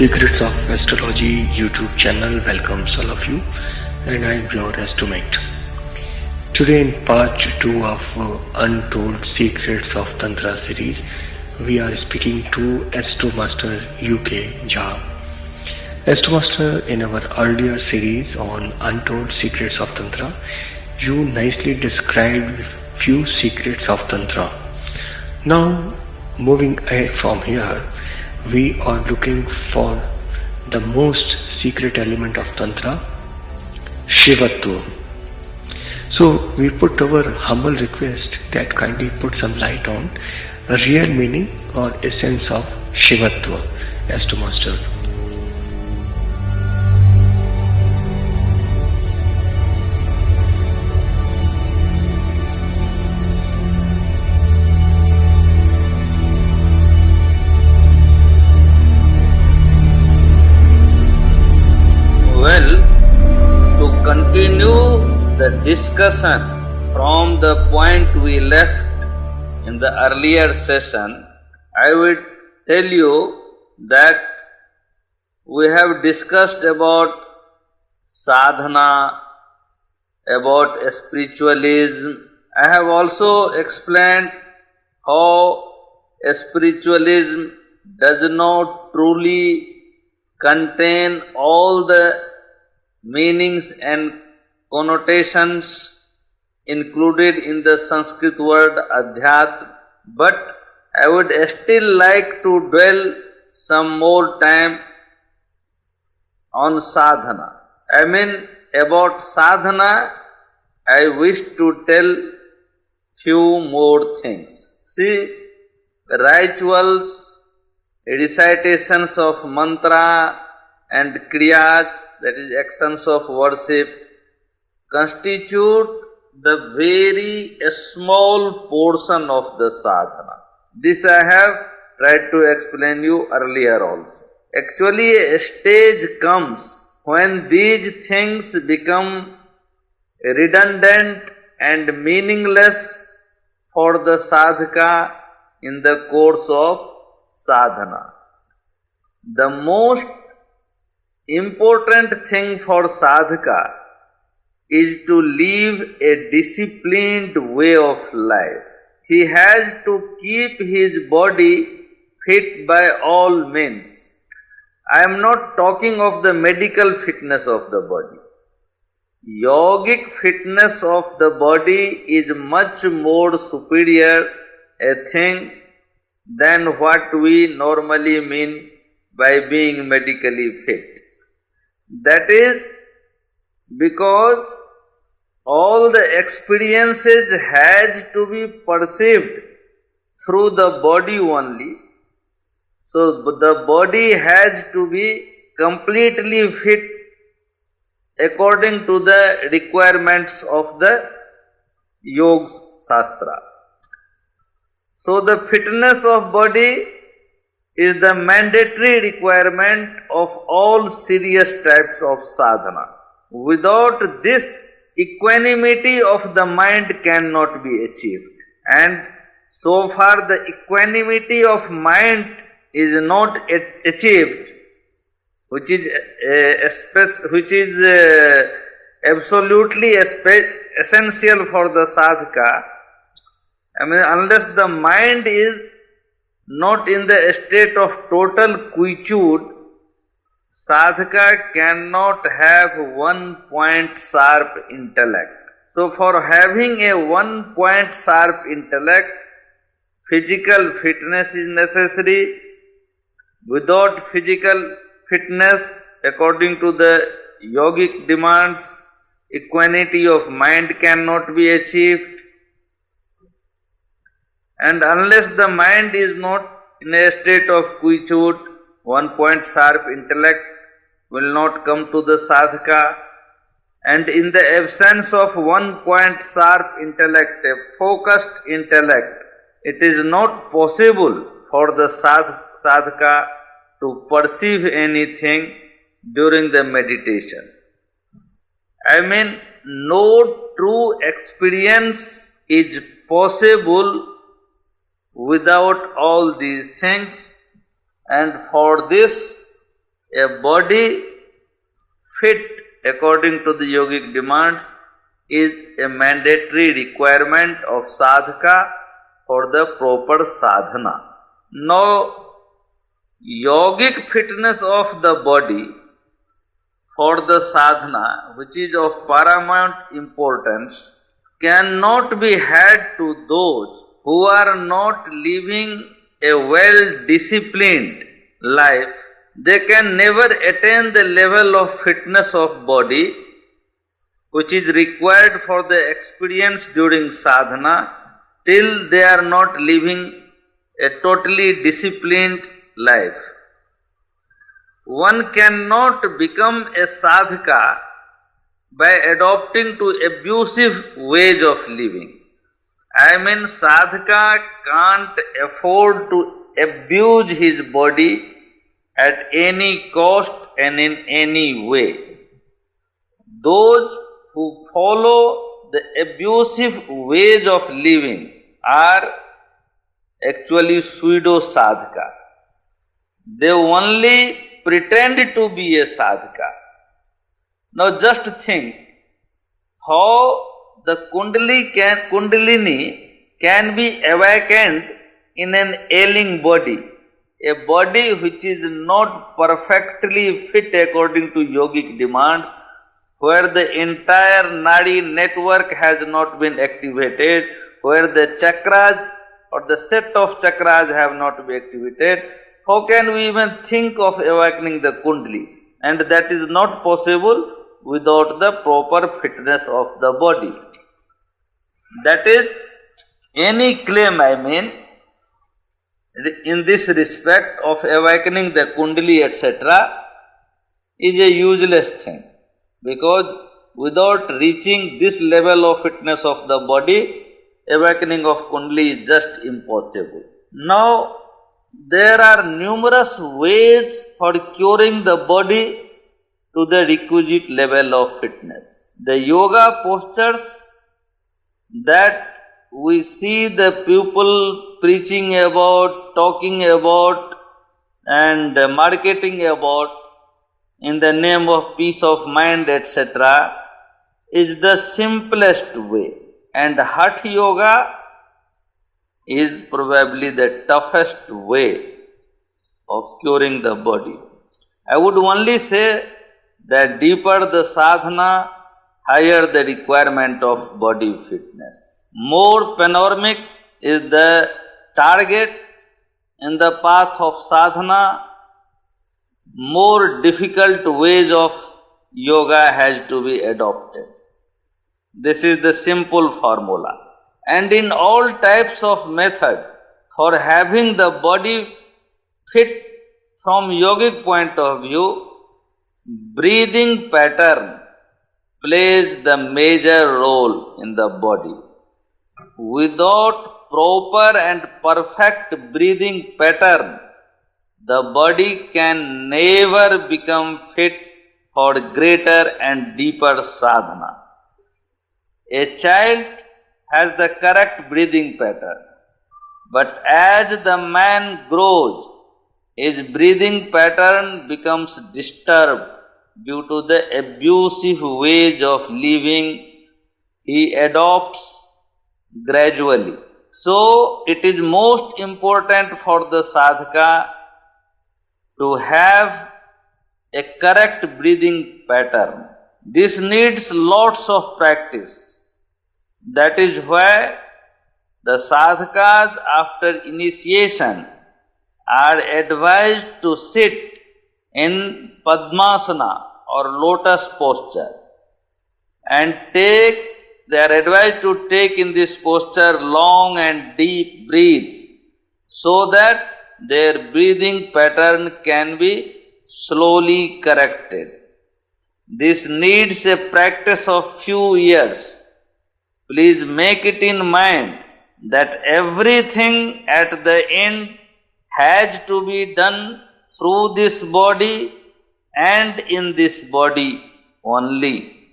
Secrets of Astrology YouTube channel welcomes all of you, and I am your Astromate. Today in part 2 of Untold Secrets of Tantra series, we are speaking to Astromaster UK Jha. Astromaster, in our earlier series on Untold Secrets of Tantra, you nicely described few secrets of Tantra. Now, moving ahead from here, we are looking for the most secret element of Tantra, Shivatva. So we put our humble request that kindly put some light on a real meaning or essence of Shivatva, Astromaster. Continue the discussion from the point we left in the earlier session. I will tell you that we have discussed about sadhana, about spiritualism. I have also explained how spiritualism does not truly contain all the meanings and connotations included in the Sanskrit word adhyatma, but I would still like to dwell some more time on sadhana. About sadhana, I wish to tell few more things. See, rituals, recitations of mantra and kriyas, that is actions of worship, constitute the very small portion of the sadhana. This I have tried to explain you earlier also. Actually, a stage comes when these things become redundant and meaningless for the sadhaka in the course of sadhana. The most important thing for sadhaka is to live a disciplined way of life. He has to keep his body fit by all means. I am not talking of the medical fitness of the body. Yogic fitness of the body is much more superior a thing than what we normally mean by being medically fit. That is because all the experiences has to be perceived through the body only. So the body has to be completely fit according to the requirements of the Yoga Shastra. So the fitness of body is the mandatory requirement of all serious types of sadhana. Without this, equanimity of the mind cannot be achieved. And so far the equanimity of mind is not achieved, which is absolutely essential for the sadhaka. Unless the mind is not in the state of total quietude, sadhaka cannot have one-point sharp intellect. So for having a one-point sharp intellect, physical fitness is necessary. Without physical fitness, according to the yogic demands, equanimity of mind cannot be achieved. And unless the mind is not in a state of quietude, one-point sharp intellect will not come to the sadhaka. And in the absence of one-point sharp intellect, a focused intellect, it is not possible for the sadhaka to perceive anything during the meditation. No true experience is possible without all these things, and for this A body fit according to the yogic demands is a mandatory requirement of sadhaka for the proper sadhana. Now, yogic fitness of the body for the sadhana, which is of paramount importance, cannot be had to those who are not living a well-disciplined life. They can never attain the level of fitness of body which is required for the experience during sadhana till they are not living a totally disciplined life. One cannot become a sadhaka by adopting to abusive ways of living. I mean, sadhaka can't afford to abuse his body at any cost and in any way. Those who follow the abusive ways of living are actually pseudo sadhaka. They only pretend to be a sadhaka. Now just think how the kundalini can be awakened in an ailing body, a body which is not perfectly fit according to yogic demands, where the entire nadi network has not been activated, where the chakras or the set of chakras have not been activated. How can we even think of awakening the kundali? And that is not possible without the proper fitness of the body. That is, any claim in this respect of awakening the kundali etc. is a useless thing, because without reaching this level of fitness of the body, awakening of kundali is just impossible. Now, there are numerous ways for curing the body to the requisite level of fitness. The yoga postures that we see the people preaching about, talking about and marketing about in the name of peace of mind etc. is the simplest way, and Hatha Yoga is probably the toughest way of curing the body. I would only say that deeper the sadhana, higher the requirement of body fitness. More panoramic is the target in the path of sadhana, more difficult ways of yoga has to be adopted. This is the simple formula. And in all types of method for having the body fit from yogic point of view, breathing pattern plays the major role in the body. Without proper and perfect breathing pattern, the body can never become fit for greater and deeper sadhana. A child has the correct breathing pattern, but as the man grows, his breathing pattern becomes disturbed due to the abusive ways of living he adopts gradually. So, it is most important for the sadhaka to have a correct breathing pattern. This needs lots of practice. That is why the sadhakas after initiation are advised to sit in Padmasana or lotus posture and they are advised to take in this posture long and deep breaths so that their breathing pattern can be slowly corrected. This needs a practice of few years. Please make it in mind that everything at the end has to be done through this body and in this body only.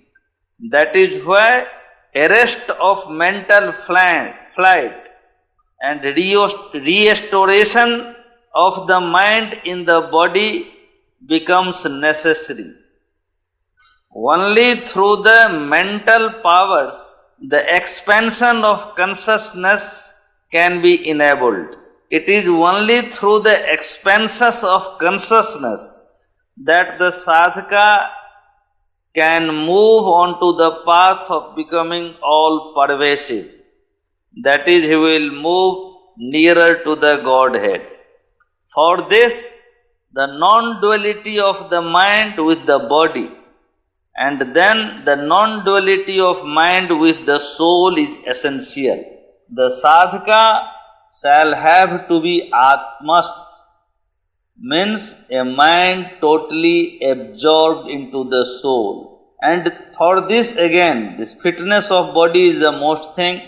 That is why arrest of mental flight and restoration of the mind in the body becomes necessary. Only through the mental powers the expansion of consciousness can be enabled. It is only through the expansions of consciousness that the sadhaka can move onto the path of becoming all pervasive. That is, he will move nearer to the Godhead. For this, the non-duality of the mind with the body and then the non-duality of mind with the soul is essential. The sadhaka shall have to be atmast, means a mind totally absorbed into the soul. And for this again, this fitness of body is the most thing.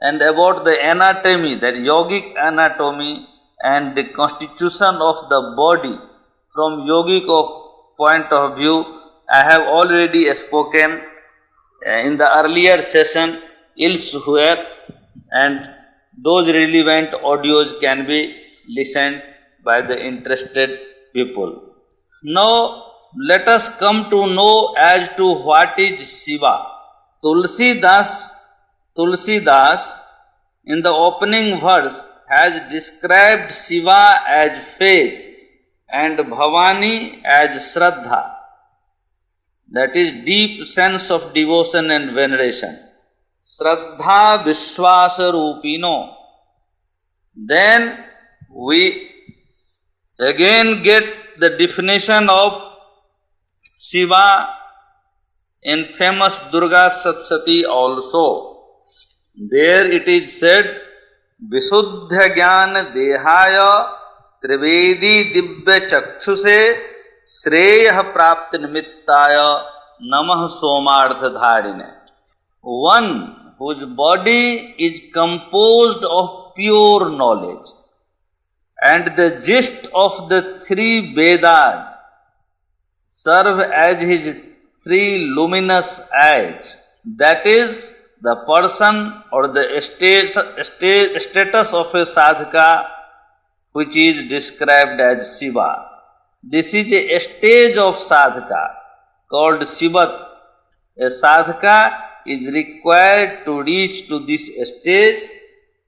And about the anatomy, that yogic anatomy and the constitution of the body from yogic point of view, I have already spoken in the earlier session elsewhere, and those relevant audios can be listened by the interested people. Now let us come to know as to what is Shiva. Tulsidas in the opening verse has described Shiva as faith and Bhavani as Shraddha. That is deep sense of devotion and veneration. Shraddha Vishwasa Rupino. Then we again get the definition of Shiva in famous Durga Saptati also. There it is said, Visuddha Jnana Dehaya Trivedi Dibya Chakshuse Shreyah Prapti Nimittaya Namah Somartha Dharine. One whose body is composed of pure knowledge, and the gist of the three Vedas serve as his three luminous eyes. That is, the person or the status of a sadhaka, which is described as Shiva. This is a stage of sadhaka called Shivatva. A sadhaka is required to reach to this stage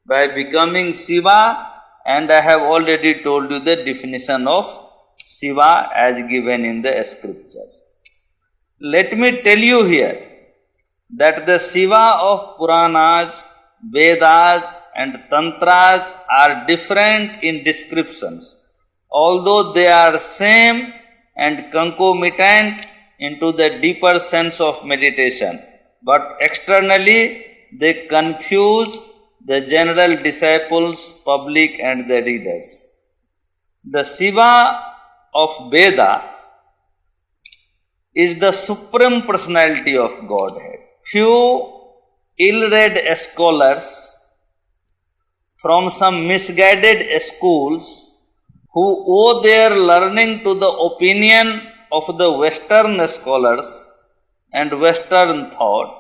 by becoming Shiva, and I have already told you the definition of Shiva as given in the scriptures. Let me tell you here that the Shiva of Puranas, Vedas and Tantras are different in descriptions, although they are same and concomitant into the deeper sense of meditation, but externally they confuse the general disciples, public and the readers. The Shiva of Veda is the Supreme Personality of Godhead. Few ill-read scholars from some misguided schools who owe their learning to the opinion of the Western scholars and Western thought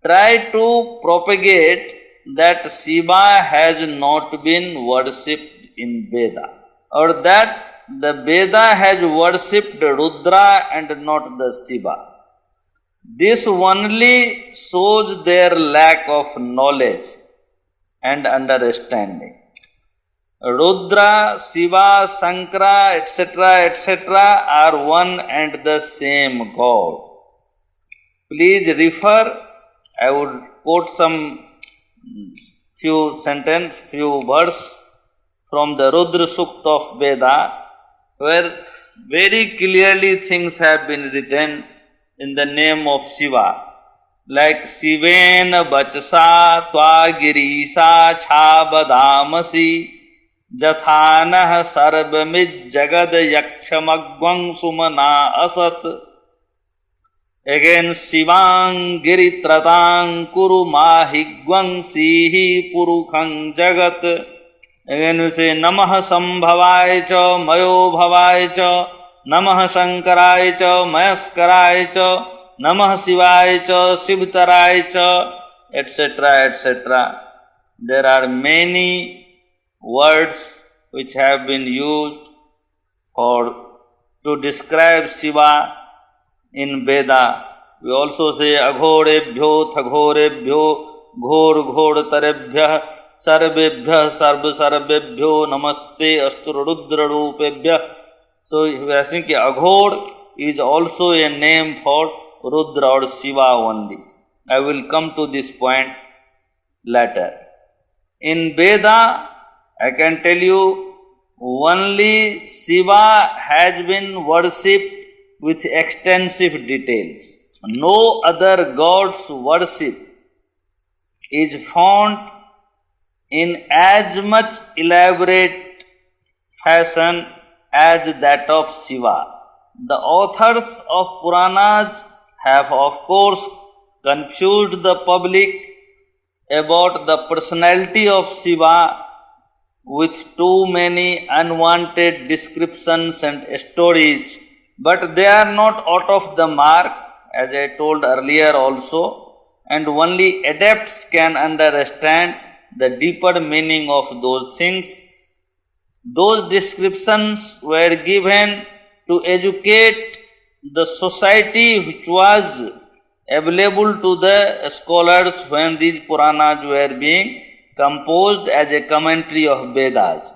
try to propagate that Shiva has not been worshipped in Veda, or that the Veda has worshipped Rudra and not the Shiva. This only shows their lack of knowledge and understanding. Rudra, Shiva, Shankara, etc. are one and the same God. Please refer, I would quote some few verse from the Rudra Sukta of Veda, where very clearly things have been written in the name of Shiva, like Shivena Bachasa Tva Girisa Chabadamasi Jathanah Sarvamid Jagad Yakshamagwang Sumana Asat. Again, Shivang Giritratang Kuru Mahigwang Sihi Purukhang Jagat. Again we say Namah Sambhavaya Cha Mayo Bhavaya Cha Namah Shankaraya Cha Mayaskaraya Cha Namah Shivaya Cha Shivtaraya Cha, etc. There are many words which have been used for to describe Shiva in Veda. We also say Aghorebhyo, Thagorebhyo, Ghor Ghor Tarebhya, Sarvebhya, Sarvebhyo, Namaste Astur Rudra Rupebhya. So we are saying Aghor is also a name for Rudra or Shiva only. I will come to this point later. In Veda, I can tell you, only Shiva has been worshipped with extensive details. No other god's worship is found in as much elaborate fashion as that of Shiva. The authors of Puranas have of course confused the public about the personality of Shiva with too many unwanted descriptions and stories, but they are not out of the mark, as I told earlier also, and only adepts can understand the deeper meaning of those things. Those descriptions were given to educate the society which was available to the scholars when these Puranas were being composed as a commentary of Vedas.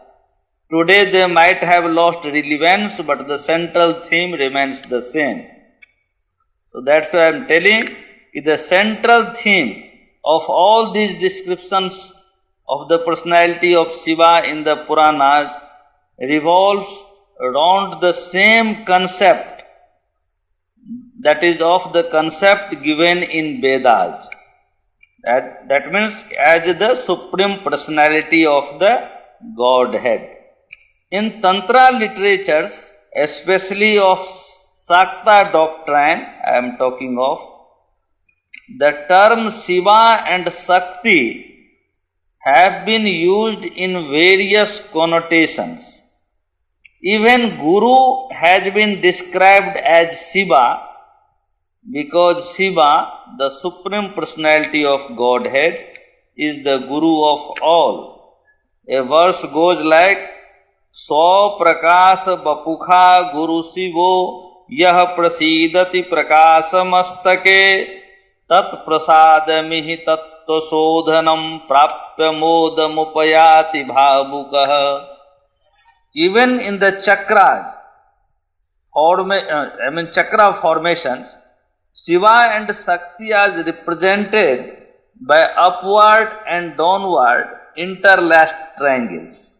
Today they might have lost relevance, but the central theme remains the same. So that's why I am telling you, the central theme of all these descriptions of the personality of Shiva in the Puranas revolves around the same concept, that is of the concept given in Vedas. That means as the supreme personality of the Godhead. In Tantra literatures, especially of Shakta doctrine, I am talking of, the term Shiva and Shakti have been used in various connotations. Even Guru has been described as Shiva because Shiva, the supreme personality of Godhead, is the Guru of all. A verse goes like, So Prakasa Bapukha Guru Shivo Yah Prasidati Prakasamastake Tat Prasadamihi Tattva Sodhanam Prapya Modamupayati Bhavukah. Even in the chakras, chakra formations, Shiva and Shakti are represented by upward and downward interlaced triangles.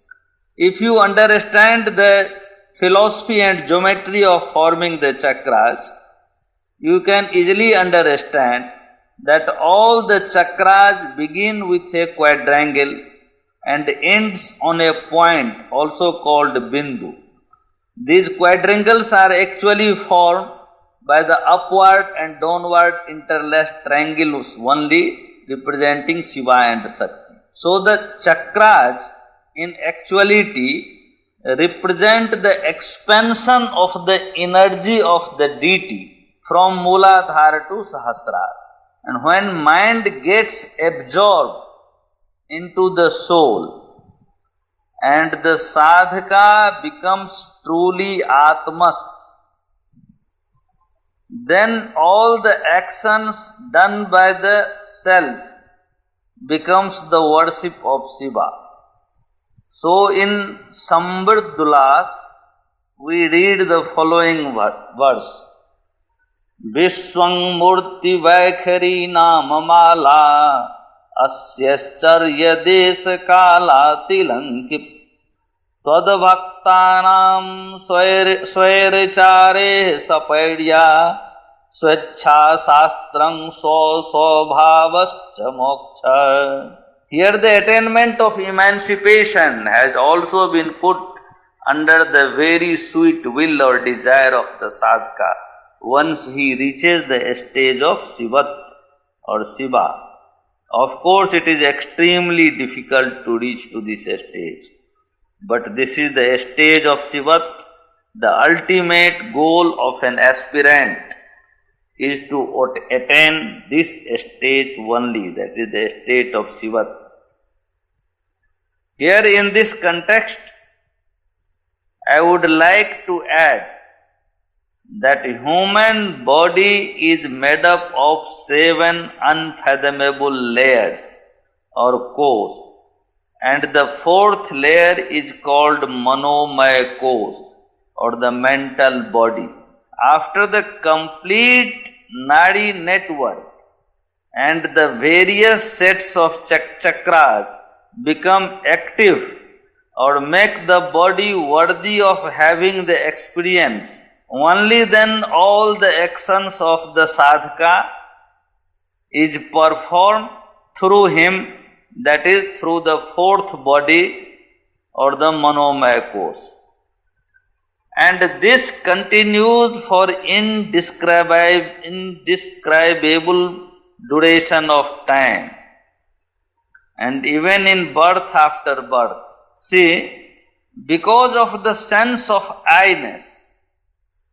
If you understand the philosophy and geometry of forming the chakras, you can easily understand that all the chakras begin with a quadrangle and ends on a point also called bindu. These quadrangles are actually formed by the upward and downward interlaced triangles only, representing Shiva and Shakti. So the chakras in actuality represent the expansion of the energy of the deity from Mooladhara to Sahasrara. And when mind gets absorbed into the soul and the sadhaka becomes truly Atmast, then all the actions done by the self becomes the worship of Shiva. So in Sambardulas we read the following verse. Vishwang Murti Vaikhari Namamala Asyascharya Desha Kala Tilankip Tadbhaktanam Swairchare Sapaidya Swechha Sastrang Swabhavascha Moksha. Here the attainment of emancipation has also been put under the very sweet will or desire of the sadhaka once he reaches the stage of Shivatva or Shiva. Of course, it is extremely difficult to reach to this stage. But this is the stage of Shivatva. The ultimate goal of an aspirant is to attain this stage only, that is the state of Shivatva. Here in this context, I would like to add that human body is made up of 7 unfathomable layers or cores, and the fourth layer is called manomaya cores or the mental body. After the complete nadi network and the various sets of chakras become active or make the body worthy of having the experience, only then all the actions of the sadhaka is performed through him, that is through the fourth body or the manomaya cores. And this continues for indescribable duration of time, and even in birth after birth. See, because of the sense of I-ness,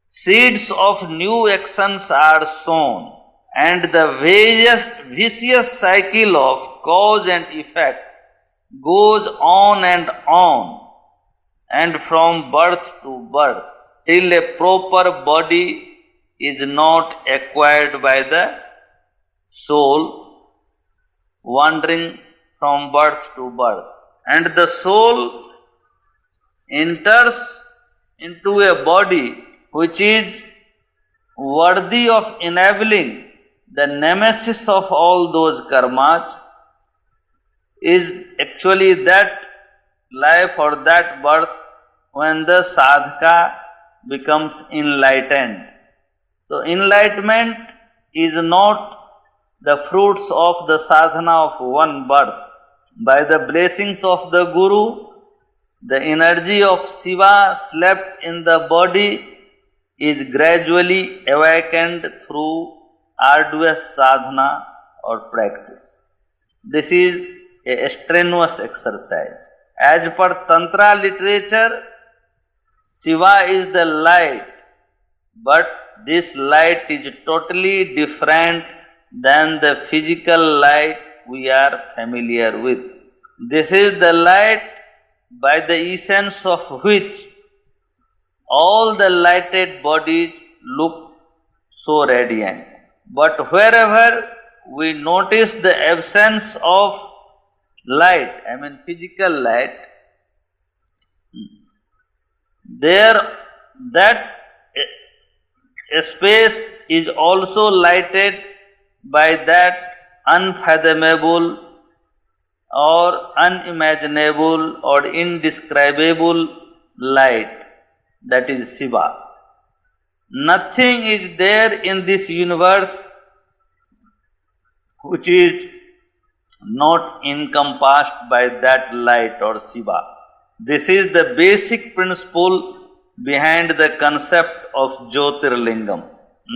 seeds of new actions are sown, and the vicious cycle of cause and effect goes on, and from birth to birth, till a proper body is not acquired by the soul, wandering from birth to birth. And the soul enters into a body which is worthy of enabling the nemesis of all those karmas, is actually that life or that birth when the sadhaka becomes enlightened. So enlightenment is not the fruits of the sadhana of one birth. By the blessings of the Guru, the energy of Shiva slept in the body is gradually awakened through arduous sadhana or practice. This is a strenuous exercise. As per Tantra literature, Shiva is the light, but this light is totally different than the physical light we are familiar with. This is the light by the essence of which all the lighted bodies look so radiant. But wherever we notice the absence of light, physical light, there that space is also lighted by that unfathomable or unimaginable or indescribable light, that is Shiva. Nothing is there in this universe which is not encompassed by that light or Shiva. This is the basic principle behind the concept of Jyotirlingam.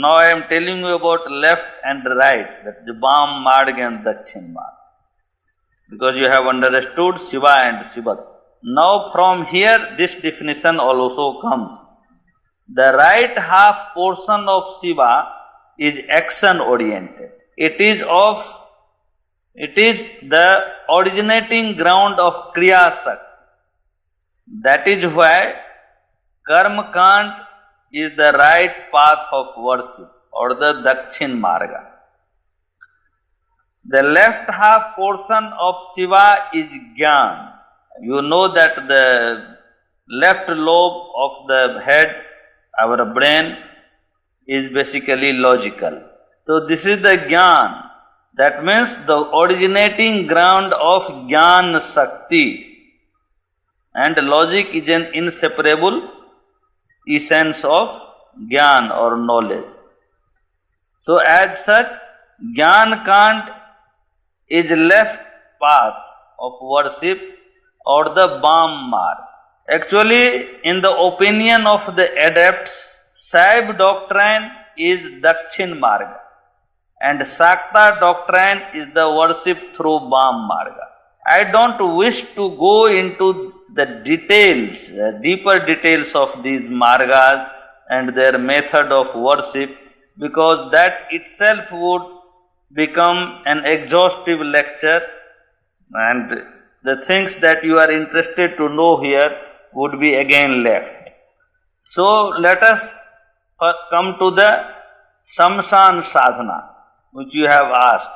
Now I am telling you about left and right, that's the Vam Marg and Dakshin Marg, because you have understood Shiva and Shivatva. Now from here this definition also comes. The right half portion of Shiva is action oriented. It is the originating ground of Kriya Shakti. That is why Karma Kand is the right path of worship or the Dakshin Marga. The left half portion of Shiva is Jnana. You know that the left lobe of the head, our brain, is basically logical. So this is the Jnana. That means the originating ground of Jnana Shakti. And logic is an inseparable essence of Jnana or knowledge. So as such, Jnana Kand is left path of worship or the Vam Marg. Actually, in the opinion of the adepts, Saiv doctrine is Dakshin Marga and Shakta doctrine is the worship through Vam Marga. I don't wish to go into the details, deeper details of these margas and their method of worship, because that itself would become an exhaustive lecture, and the things that you are interested to know here would be again left. So let us come to the Samsan Sadhana, which you have asked.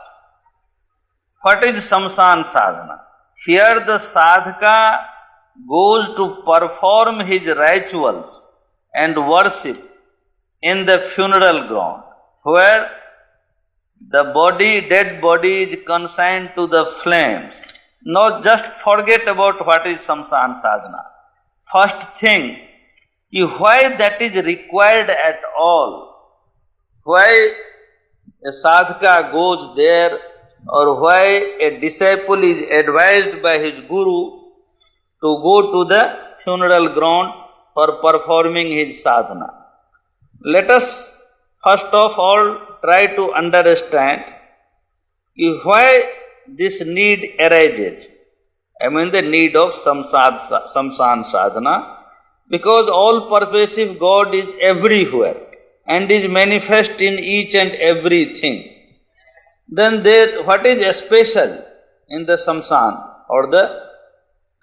What is Samsan Sadhana? Here the sadhaka goes to perform his rituals and worship in the funeral ground, where the dead body is consigned to the flames. Now just forget about what is Samsan Sadhana. First thing, why that is required at all? Why a sadhaka goes there, or why a disciple is advised by his guru to go to the funeral ground for performing his sadhana. Let us first of all try to understand why this need arises. I mean the need of samsan sadhana, because all pervasive God is everywhere and is manifest in each and everything. Then what is special in the samsan or the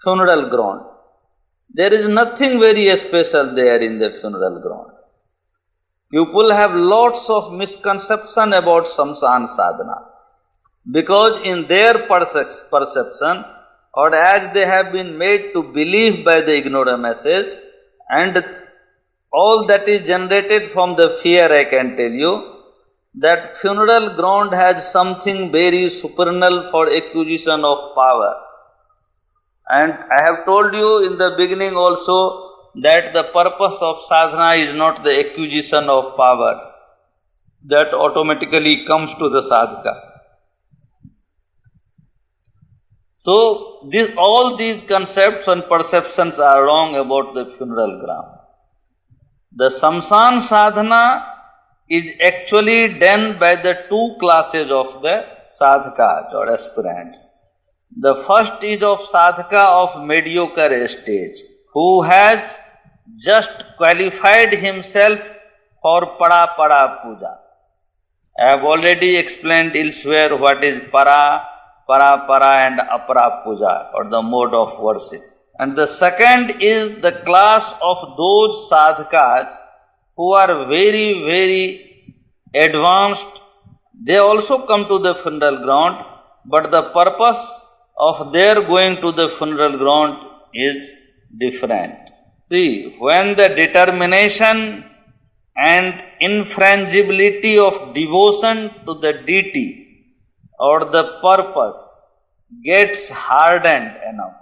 funeral ground? There is nothing very special there in the funeral ground. People have lots of misconception about samsan sadhana, because in their perception, or as they have been made to believe by the ignoramuses, and all that is generated from the fear, I can tell you, that funeral ground has something very supernal for acquisition of power. And I have told you in the beginning also that the purpose of sadhana is not the acquisition of power. That automatically comes to the sadhaka. So all these concepts and perceptions are wrong about the funeral ground. The samsan sadhana is actually done by the two classes of the sadhakas or aspirants. The first is of sadhaka of mediocre stage, who has just qualified himself for para puja. I have already explained elsewhere what is para and apara puja, or the mode of worship. And the second is the class of those sadhakas who are very, very advanced. They also come to the funeral ground, but the purpose of their going to the funeral ground is different. See, when the determination and infrangibility of devotion to the deity or the purpose gets hardened enough,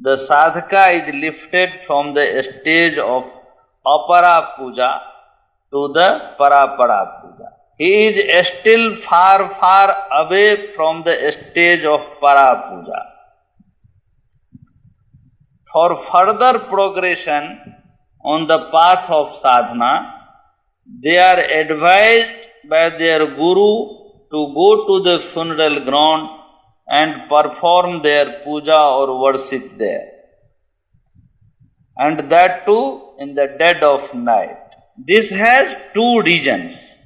the sadhaka is lifted from the stage of apara puja to the para puja. He is still far, far away from the stage of para puja. For further progression on the path of sadhana, they are advised by their guru to go to the funeral ground and perform their puja or worship there. And that too in the dead of night. This has two reasons.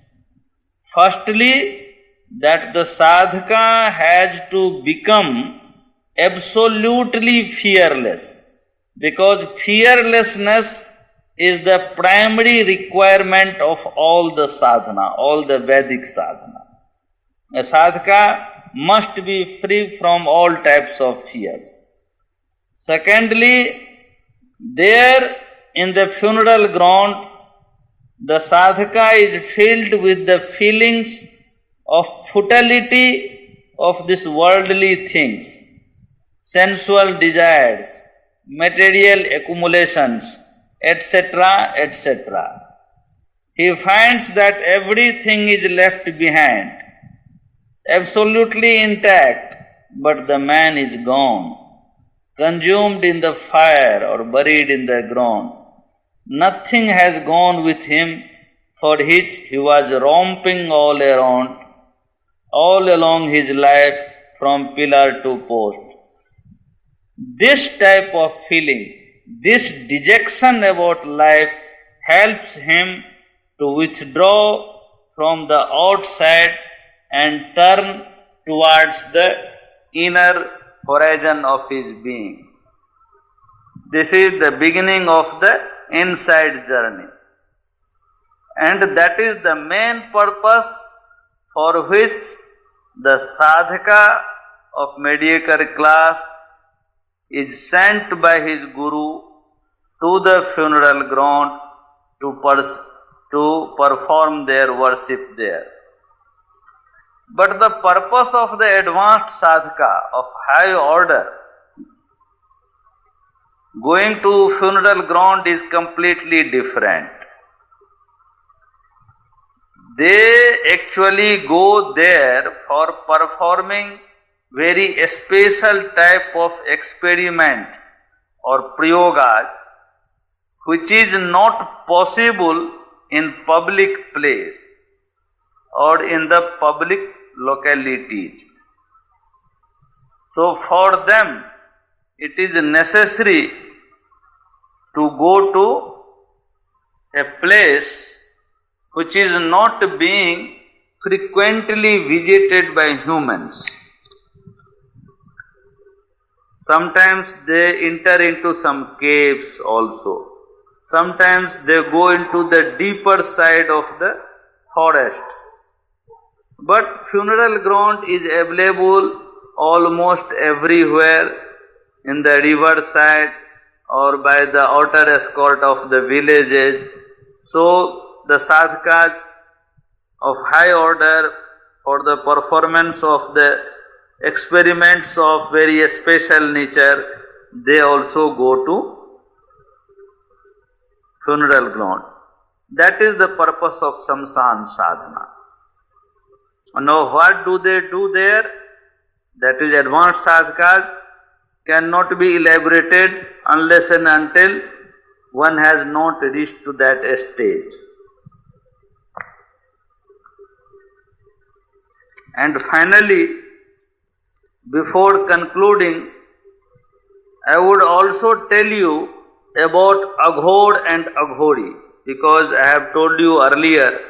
Firstly, that the sadhaka has to become absolutely fearless, because fearlessness is the primary requirement of all the sadhana, all the Vedic sadhana. A sadhaka must be free from all types of fears. Secondly, there in the funeral ground, the sadhaka is filled with the feelings of futility of these worldly things, sensual desires, material accumulations, etc., etc. He finds that everything is left behind, absolutely intact, but the man is gone, consumed in the fire or buried in the ground. Nothing has gone with him for which he was romping all along his life from pillar to post. This type of feeling, this dejection about life helps him to withdraw from the outside and turn towards the inner horizon of his being. This is the beginning of the inside journey. And that is the main purpose for which the sadhaka of mediocre class is sent by his guru to the funeral ground to perform their worship there. But the purpose of the advanced sadhaka of high order going to funeral ground is completely different. They actually go there for performing very special type of experiments or prayogas which is not possible in public place or in the public localities. So for them it is necessary to go to a place which is not being frequently visited by humans. Sometimes they enter into some caves also. Sometimes they go into the deeper side of the forests. But funeral ground is available almost everywhere in the riverside or by the outer escort of the villages. So the sadhakas of high order for the performance of the experiments of very special nature, they also go to funeral ground. That is the purpose of samsan sadhana. Now what do they do there? That is advanced sadhakas cannot be elaborated unless and until one has not reached to that stage. And finally, before concluding, I would also tell you about Aghor and Aghori, because I have told you earlier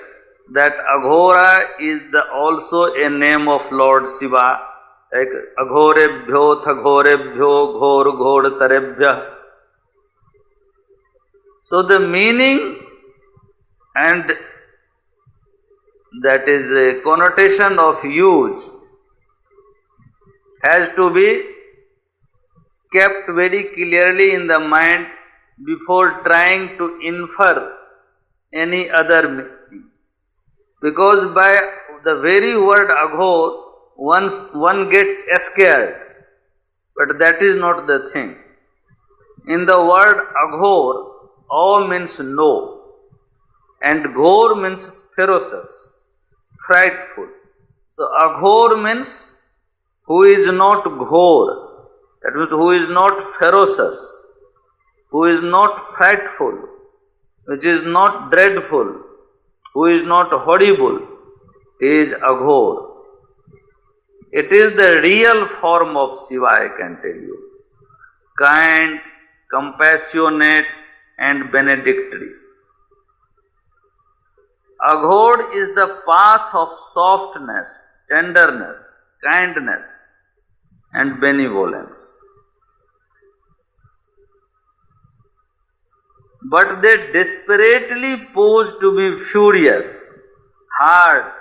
that Aghora is also a name of Lord Shiva, like Aghorebhyo, Thagorebhyo, Ghor, Ghor, Tarebhya. So the meaning and that is a connotation of use has to be kept very clearly in the mind before trying to infer any other meaning. Because by the very word Aghor, one gets scared, but that is not the thing. In the word Aghor, Aw means no, and Ghor means ferocious, frightful. So Aghor means who is not Ghor, that means who is not ferocious, who is not frightful, which is not dreadful, who is not horrible, is Aghor. It is the real form of Shiva, I can tell you. Kind, compassionate and benedictory. Aghor is the path of softness, tenderness, kindness and benevolence. But they desperately pose to be furious, hard,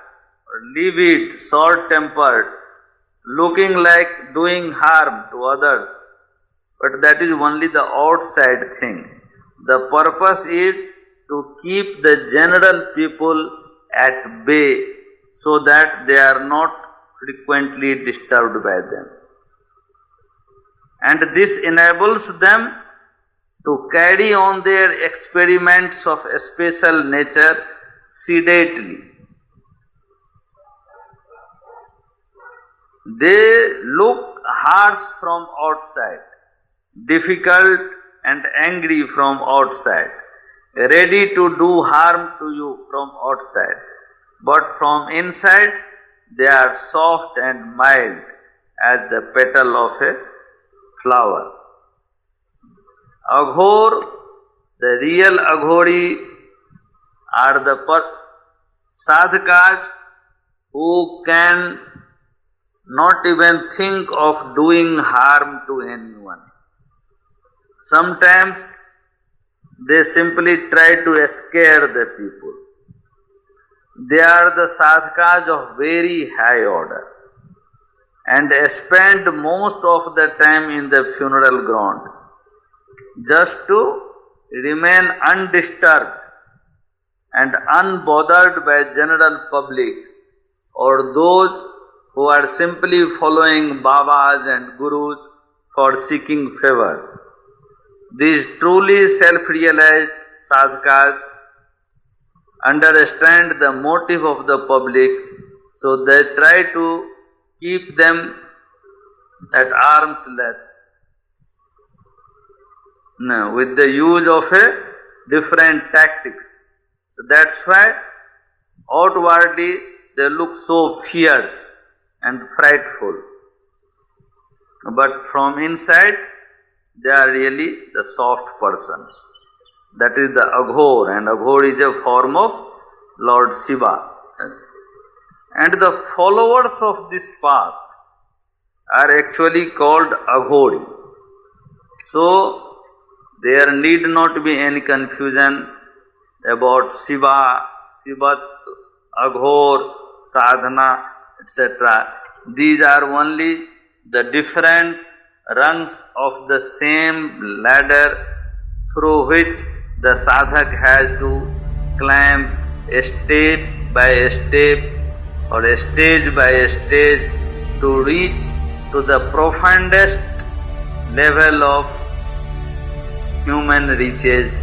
livid, short-tempered, looking like doing harm to others. But that is only the outside thing. The purpose is to keep the general people at bay so that they are not frequently disturbed by them. And this enables them to carry on their experiments of a special nature sedately. They look harsh from outside, difficult and angry from outside, ready to do harm to you from outside. But from inside, they are soft and mild as the petal of a flower. Aghor, the real Aghori, are the sadhakas who can not even think of doing harm to anyone. Sometimes they simply try to scare the people. They are the sadhakas of very high order and spend most of the time in the funeral ground just to remain undisturbed and unbothered by general public or those who are simply following Babas and Gurus for seeking favors. These truly self-realized sadhakas understand the motive of the public, so they try to keep them at arm's length with the use of different tactics. So that's why outwardly they look so fierce and frightful. But from inside, they are really the soft persons. That is the Aghor, and Aghor is a form of Lord Shiva. And the followers of this path are actually called Aghori. So, there need not be any confusion about Shiva, Shivatva, Aghor, Sadhana, etc. These are only the different rungs of the same ladder through which the sadhak has to climb a step by a step or a stage by a stage to reach to the profoundest level of human riches.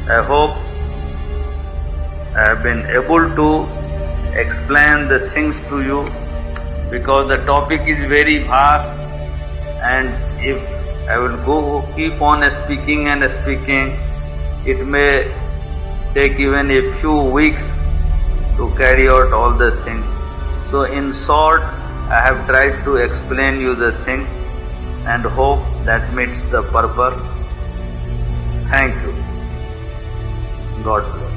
I hope I have been able to explain the things to you, because the topic is very vast, and if I will keep on speaking and speaking, it may take even a few weeks to carry out all the things. So in short, I have tried to explain you the things and hope that meets the purpose. Thank you. God bless.